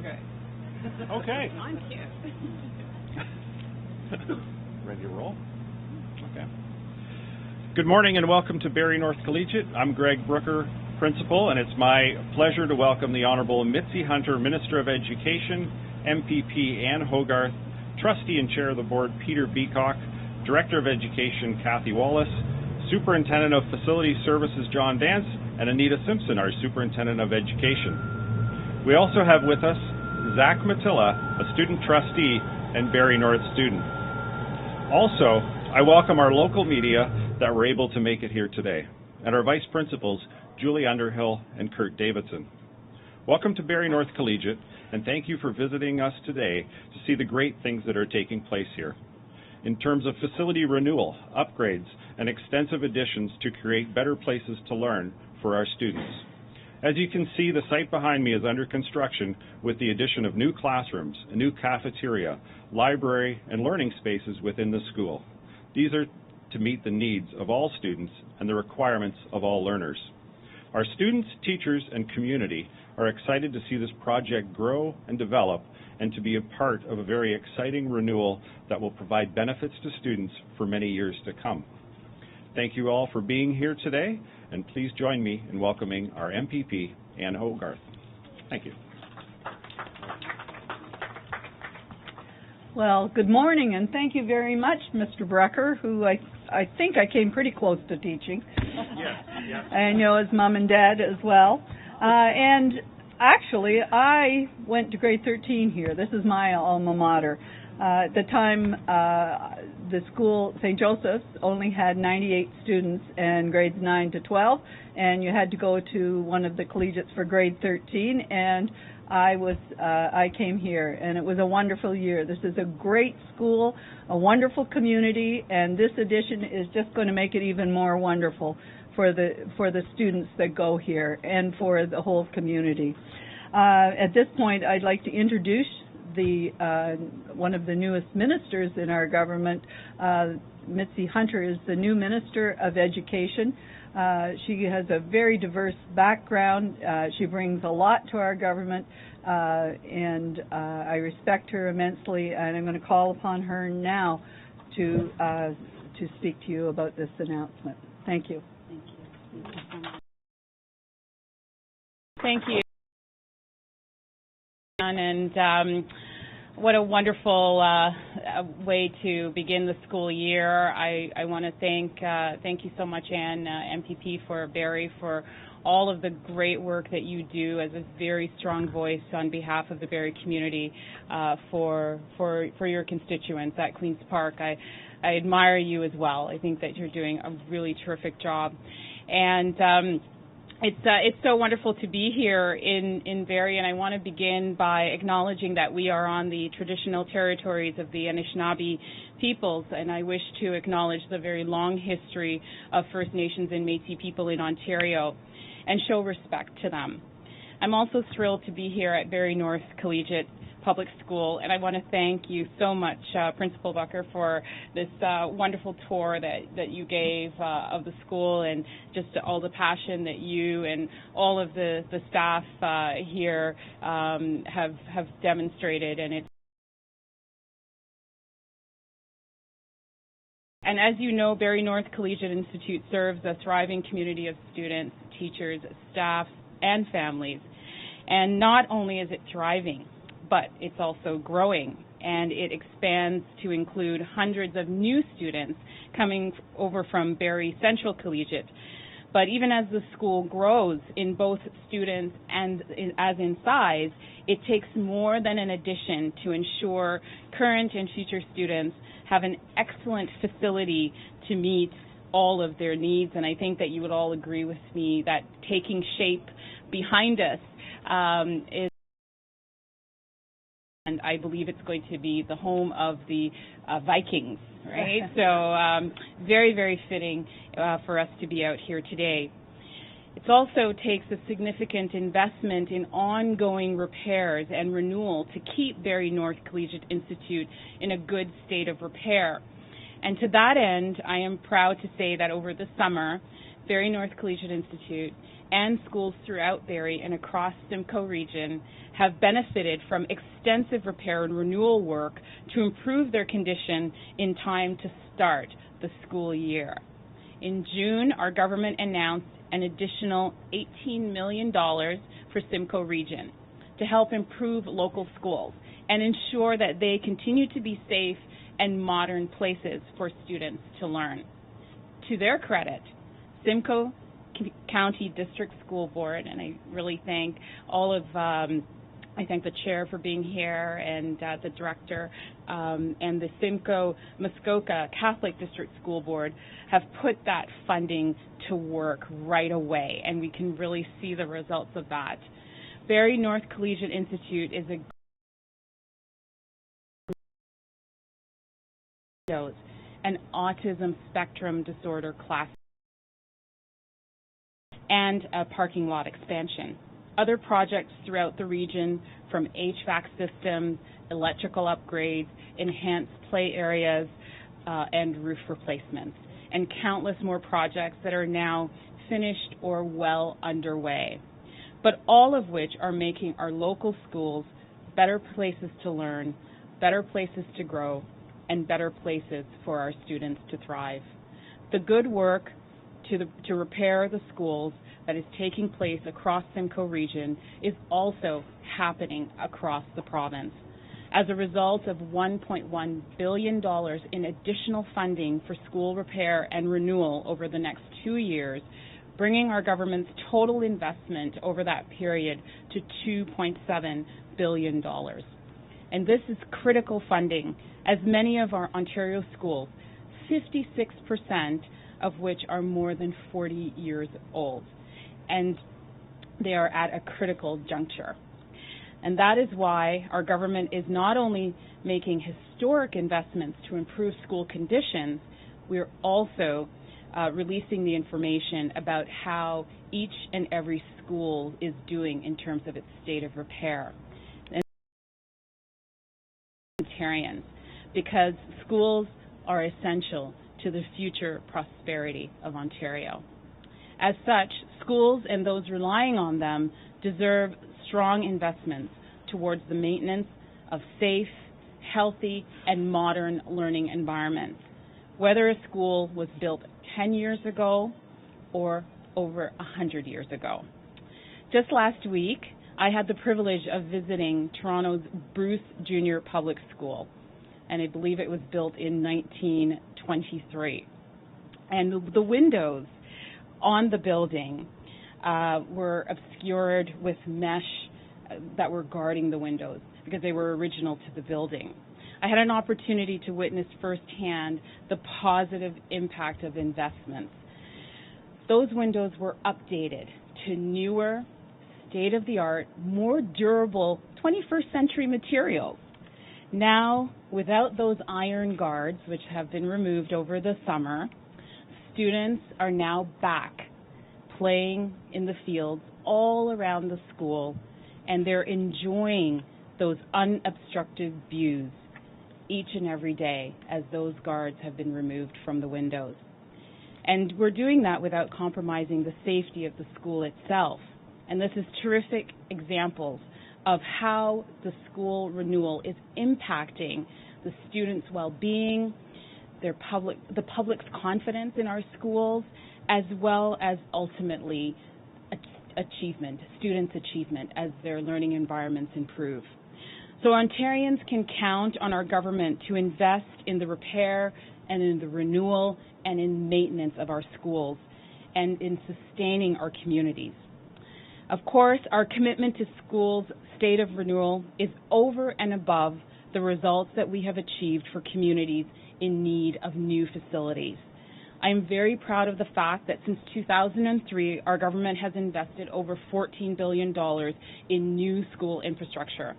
Okay. Okay. I'm cute. Ready to roll? Okay. Good morning and welcome to Barrie North Collegiate. I'm Greg Brooker, Principal, and it's my pleasure to welcome the Honorable Mitzi Hunter, Minister of Education, MPP Ann Hogarth, Trustee and Chair of the Board Peter Beacock, Director of Education Kathy Wallace, Superintendent of Facility Services John Dance, and Anita Simpson, our Superintendent of Education. We also have with us Zach Matilla, a student trustee and Barrie North student. Also, I welcome our local media that were able to make it here today, and our Vice Principals, Julie Underhill and Kurt Davidson. Welcome to Barrie North Collegiate, and thank you for visiting us today to see the great things that are taking place here. In terms of facility renewal, upgrades, and extensive additions to create better places to learn for our students. As you can see, the site behind me is under construction with the addition of new classrooms, a new cafeteria, library, and learning spaces within the school. These are to meet the needs of all students and the requirements of all learners. Our students, teachers, and community are excited to see this project grow and develop and to be a part of a very exciting renewal that will provide benefits to students for many years to come. Thank you all for being here today, and please join me in welcoming our MPP, Ann Hogarth. Thank you. Well, good morning, and thank you very much, Mr. Brecker, who I think I came pretty close to teaching. Yes. I know his mom and dad as well. And actually, I went to grade 13 here. This is my alma mater. At the time, the school, St. Joseph's, only had 98 students in grades 9 to 12, and you had to go to one of the collegiates for grade 13, and I came here, and it was a wonderful year. This is a great school, a wonderful community, and this addition is just going to make it even more wonderful for the students that go here and for the whole community. At this point, I'd like to introduce one of the newest ministers in our government. Mitzi Hunter is the new Minister of Education. She has a very diverse background. She brings a lot to our government, and I respect her immensely, and I'm going to call upon her now to speak to you about this announcement. Thank you. Thank you. And what a wonderful way to begin the school year. I want to thank you so much, Ann, MPP for Barrie, for all of the great work that you do as a very strong voice on behalf of the Barrie community for your constituents at Queen's Park. I admire you as well. I think that you're doing a really terrific job. And it's so wonderful to be here in Barrie, and I want to begin by acknowledging that we are on the traditional territories of the Anishinaabe peoples, and I wish to acknowledge the very long history of First Nations and Métis people in Ontario and show respect to them. I'm also thrilled to be here at Barrie North Collegiate Public School, and I want to thank you so much, Principal Bucker, for this wonderful tour that you gave of the school, and just all the passion that you and all of the staff here have demonstrated. And as you know, Barrie North Collegiate Institute serves a thriving community of students, teachers, staff, and families. And not only is it thriving, but it's also growing, and it expands to include hundreds of new students coming over from Barrie Central Collegiate. But even as the school grows in both students and as in size, it takes more than an addition to ensure current and future students have an excellent facility to meet all of their needs. And I think that you would all agree with me that taking shape behind us is, and I believe it's going to be the home of the Vikings, right? So very, very fitting for us to be out here today. It also takes a significant investment in ongoing repairs and renewal to keep Barrie North Collegiate Institute in a good state of repair. And to that end, I am proud to say that over the summer, Barrie North Collegiate Institute, and schools throughout Barrie and across Simcoe Region have benefited from extensive repair and renewal work to improve their condition in time to start the school year. In June, our government announced an additional $18 million for Simcoe Region to help improve local schools and ensure that they continue to be safe and modern places for students to learn. To their credit, Simcoe County District School Board, and I really thank all of, I thank the chair for being here and the director, and the Simcoe Muskoka Catholic District School Board have put that funding to work right away, and we can really see the results of that. Barrie North Collegiate Institute is an autism spectrum disorder class and a parking lot expansion. Other projects throughout the region, from HVAC systems, electrical upgrades, enhanced play areas, and roof replacements, and countless more projects that are now finished or well underway, but all of which are making our local schools better places to learn, better places to grow, and better places for our students to thrive. The good work to repair the schools that is taking place across Simcoe Region is also happening across the province. As a result of $1.1 billion in additional funding for school repair and renewal over the next 2 years, bringing our government's total investment over that period to $2.7 billion. And this is critical funding, as many of our Ontario schools, 56% of which are more than 40 years old, and they are at a critical juncture. And that is why our government is not only making historic investments to improve school conditions, we are also releasing the information about how each and every school is doing in terms of its state of repair. And Ontarians, because schools are essential to the future prosperity of Ontario. As such, schools and those relying on them deserve strong investments towards the maintenance of safe, healthy, and modern learning environments, whether a school was built 10 years ago or over 100 years ago. Just last week, I had the privilege of visiting Toronto's Bruce Junior Public School, and I believe it was built in 1923. And the windows on the building were obscured with mesh that were guarding the windows because they were original to the building. I had an opportunity to witness firsthand the positive impact of investments. Those windows were updated to newer, state-of-the-art, more durable 21st century materials. Now, without those iron guards, which have been removed over the summer, students are now back playing in the fields all around the school, and they're enjoying those unobstructed views each and every day as those guards have been removed from the windows. And we're doing that without compromising the safety of the school itself. And this is terrific examples of how the school renewal is impacting the students' well-being, the public's confidence in our schools, as well as ultimately achievement, students' achievement as their learning environments improve. So Ontarians can count on our government to invest in the repair and in the renewal and in maintenance of our schools and in sustaining our communities. Of course, our commitment to schools' state of renewal is over and above the results that we have achieved for communities in need of new facilities. I am very proud of the fact that since 2003, our government has invested over $14 billion in new school infrastructure.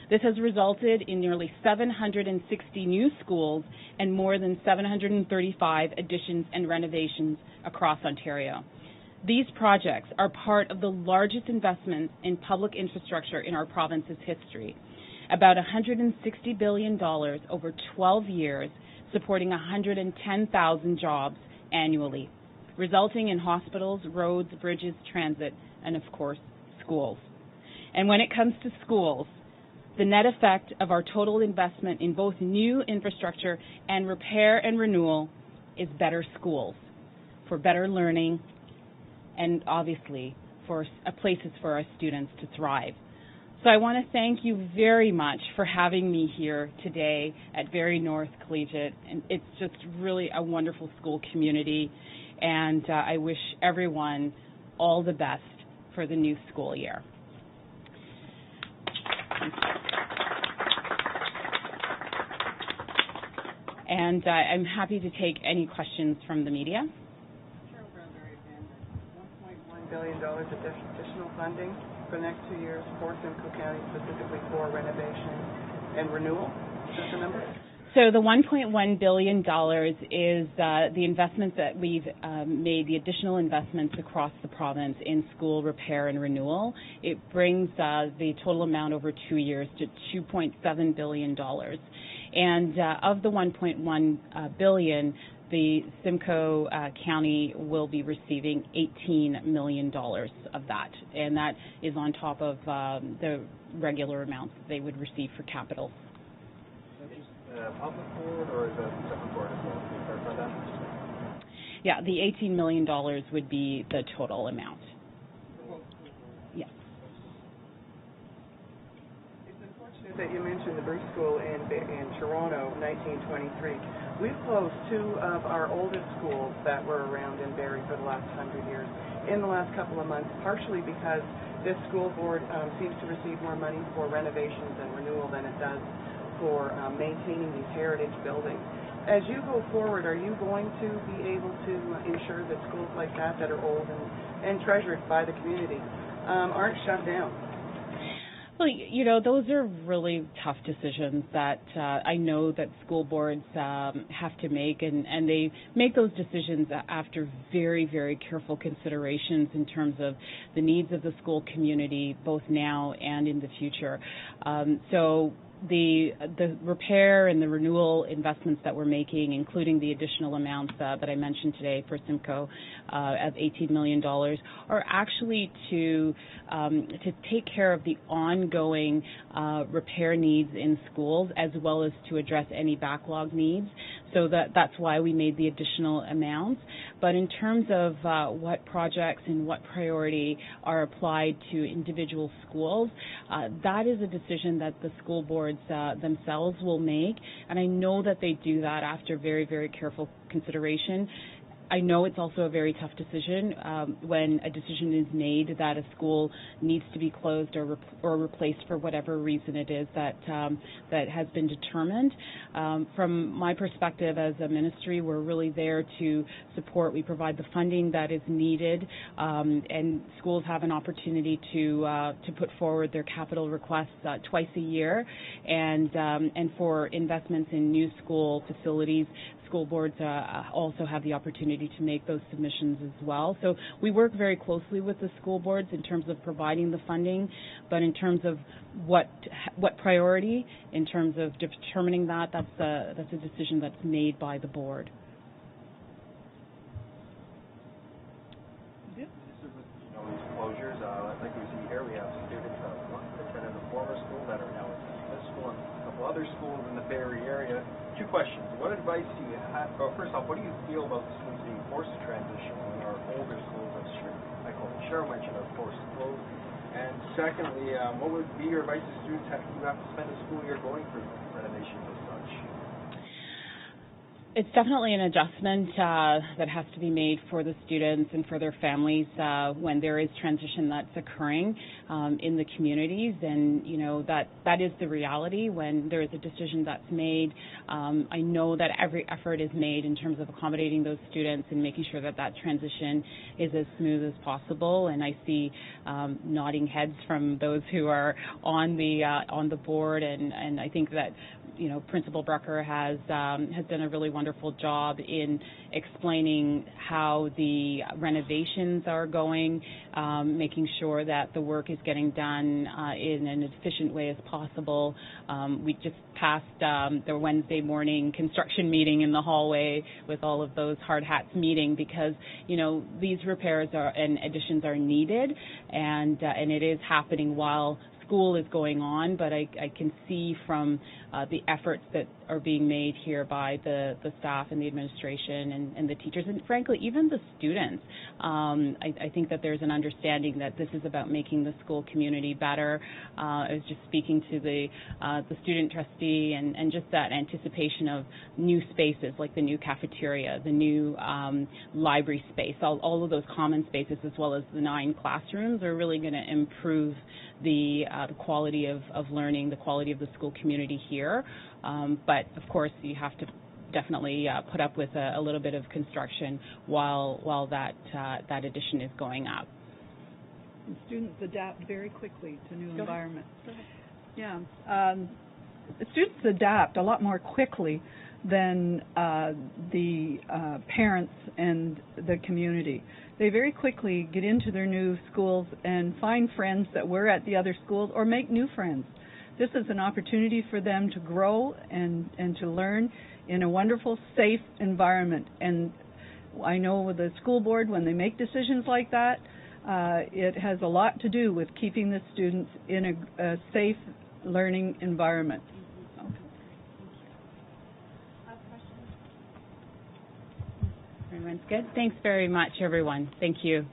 This has resulted in nearly 760 new schools and more than 735 additions and renovations across Ontario. These projects are part of the largest investments in public infrastructure in our province's history, about $160 billion over 12 years, supporting 110,000 jobs annually. resulting in hospitals, roads, bridges, transit, and of course, schools. And when it comes to schools, the net effect of our total investment in both new infrastructure and repair and renewal is better schools for better learning and obviously for places for our students to thrive. So I want to thank you very much for having me here today at Barrie North Collegiate. And it's just really a wonderful school community, and I wish everyone all the best for the new school year. And I'm happy to take any questions from the media. $1.1 billion additional funding for the next 2 years for Simcoe County, specifically for renovation and renewal. Is that the number? So the $1.1 billion is the investments that we've made, the additional investments across the province in school repair and renewal. It brings the total amount over 2 years to $2.7 billion. And of the $1.1 billion, the Simcoe County will be receiving $18 million of that, and that is on top of the regular amounts that they would receive for capital. Public board, or is that separate board as well? Can you clarify that? Yeah, the $18 million would be the total amount. Yes. It's unfortunate that you mentioned the Bruce School in Toronto, 1923. We've closed 2 of our oldest schools that were around in Barrie for the last 100 years in the last couple of months, partially because this school board seems to receive more money for renovations and renewal than it does for maintaining these heritage buildings. As you go forward, are you going to be able to ensure that schools like that are old and treasured by the community aren't shut down? Well, you know, those are really tough decisions that I know that school boards have to make, and they make those decisions after very, very careful considerations in terms of the needs of the school community, both now and in the future. So the repair and the renewal investments that we're making, including the additional amounts that I mentioned today for Simcoe of $18 million, are actually to take care of the ongoing repair needs in schools, as well as to address any backlog needs. So that's why we made the additional amounts. But in terms of what projects and what priority are applied to individual schools, that is a decision that the school boards themselves will make. And I know that they do that after very, very careful consideration. I know it's also a very tough decision when a decision is made that a school needs to be closed or replaced for whatever reason it is that has been determined. From my perspective as a ministry, we're really there to support. We provide the funding that is needed, and schools have an opportunity to put forward their capital requests twice a year, and for investments in new school facilities, school boards also have the opportunity to make those submissions as well. So we work very closely with the school boards in terms of providing the funding, but in terms of what priority, in terms of determining that's a decision that's made by the board. This is with these closures, like we see here, we have students that attended the former school that are now attending this school and a couple other schools in the Barrie area. 2 questions. What advice do you have? Well, first off, what do you feel about the students being forced to transition when our older schools, I call it Cheryl mentioned, are forced to close? And secondly, what would be your advice to students who have to spend a school year going through renovations as such? It's definitely an adjustment that has to be made for the students and for their families when there is transition that's occurring in the communities, and that is the reality when there is a decision that's made. I know that every effort is made in terms of accommodating those students and making sure that transition is as smooth as possible, and I see nodding heads from those who are on the board, and I think that Principal Brucker has done a really wonderful job in explaining how the renovations are going, making sure that the work is getting done in an efficient way as possible. We just passed the Wednesday morning construction meeting in the hallway with all of those hard hats meeting because, these repairs and additions are needed, and it is happening while school is going on, but I can see from the efforts that are being made here by the staff and the administration and the teachers, and frankly, even the students. I think that there's an understanding that this is about making the school community better. I was just speaking to the student trustee and just that anticipation of new spaces like the new cafeteria, the new library space, all of those common spaces as well as the 9 classrooms are really going to improve the quality of learning, the quality of the school community here. But of course, you have to definitely put up with a little bit of construction while that addition is going up. And students adapt very quickly to new environments. Go ahead. Yeah. Students adapt a lot more quickly than the parents and the community. They very quickly get into their new schools and find friends that were at the other schools or make new friends. This is an opportunity for them to grow and to learn in a wonderful, safe environment. And I know with the school board, when they make decisions like that, it has a lot to do with keeping the students in a safe learning environment. Everyone's good. Thanks very much, everyone. Thank you.